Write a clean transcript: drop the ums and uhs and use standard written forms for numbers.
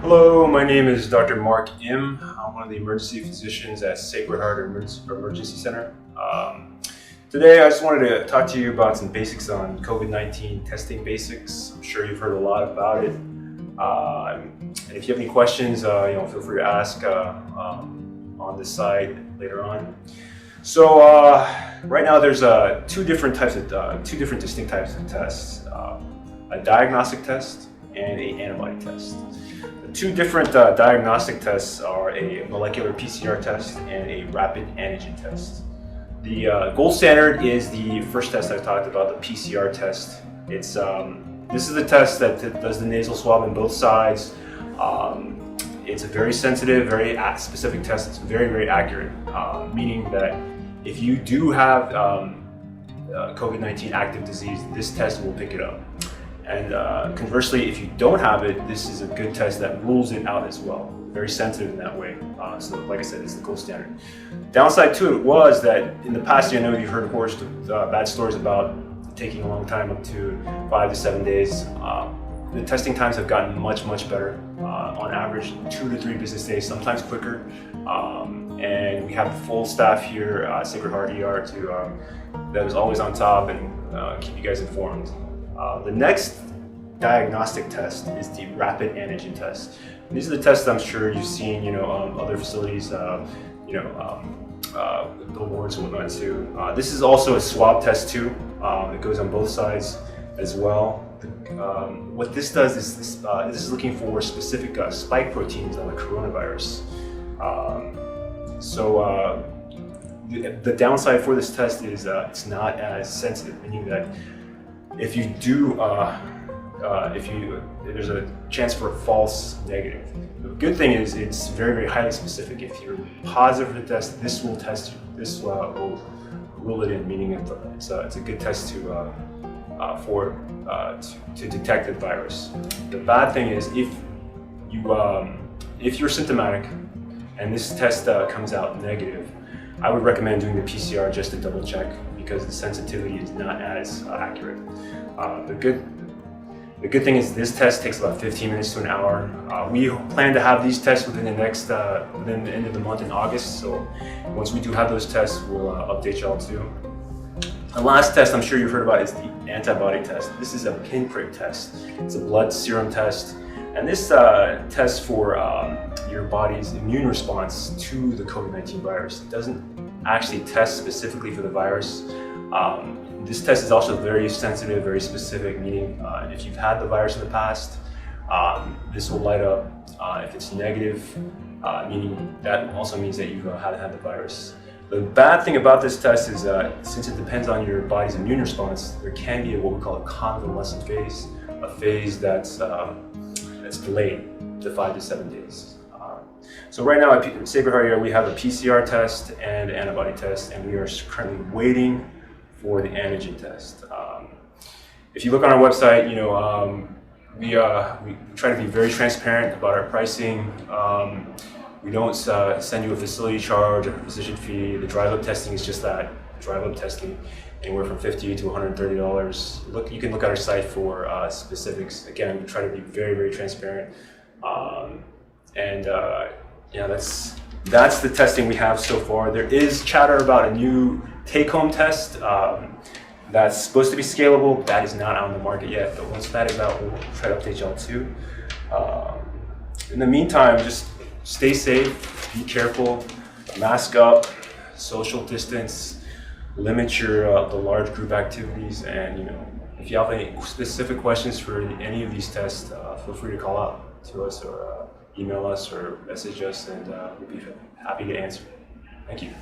Hello, my name is Dr. Mark Im. I'm one of the emergency physicians at Sacred Heart Emergency Center. Today I just wanted to talk to you about some basics on COVID-19 testing basics. I'm sure you've heard a lot about it. And if you have any questions, feel free to ask on this side later on. So right now there's two different distinct types of tests: a diagnostic test and an antibody test. The two different diagnostic tests are a molecular PCR test and a rapid antigen test. The gold standard is the first test I talked about, the PCR test. This is the test that does the nasal swab on both sides. It's a very sensitive, very specific test. It's very, very accurate, meaning that if you do have COVID-19 active disease, this test will pick it up. And conversely, if you don't have it, this is a good test that rules it out as well. Very sensitive in that way. So like I said, it's the gold standard. Downside to it was that in the past, I know you've heard, of course, bad stories about taking a long time, up to 5 to 7 days. The testing times have gotten much, much better. On average, 2 to 3 business days, sometimes quicker. And we have the full staff here at Sacred Heart ER that is always on top and keep you guys informed. The next diagnostic test is the rapid antigen test. These are the tests I'm sure you've seen, other facilities, billboards and whatnot too. This is also a swab test too. It goes on both sides as well. What this does is this is looking for specific spike proteins on the coronavirus. The downside for this test is it's not as sensitive, meaning that if you do, there's a chance for a false negative. The good thing is it's very, very highly specific. If you're positive for the test, this will test you. This will rule it in, meaning it's a good test to detect the virus. The bad thing is if you're symptomatic and this test comes out negative, I would recommend doing the PCR just to double check, because the sensitivity is not as accurate. The good thing is this test takes about 15 minutes to an hour. We plan to have these tests within the end of the month in August. So once we do have those tests, we'll update y'all too. The last test I'm sure you've heard about is the antibody test. This is a pinprick test. It's a blood serum test. And this tests for your body's immune response to the COVID-19 virus. It doesn't actually test specifically for the virus. This test is also very sensitive, very specific, meaning if you've had the virus in the past, this will light up. If it's negative, meaning that also means that you haven't had the virus. The bad thing about this test is since it depends on your body's immune response, there can be what we call a convalescent phase, a phase that's delayed to 5 to 7 days. So right now at Sacred Heart, we have a PCR test and an antibody test, and we are currently waiting for the antigen test. If you look on our website, we try to be very transparent about our pricing. We don't send you a facility charge or a physician fee. The drive-up testing is just that, drive-up testing, anywhere from $50 to $130. You can look at our site for specifics. Again, we try to be very, very transparent. That's the testing we have so far. There is chatter about a new take-home test that's supposed to be scalable. That is not out on the market yet, but once that is out, we'll try to update y'all too. In the meantime, just stay safe, be careful, mask up, social distance, limit the large group activities, and if you have any specific questions for any of these tests, feel free to call out to us or email us or message us, and we'll be happy to answer. Thank you.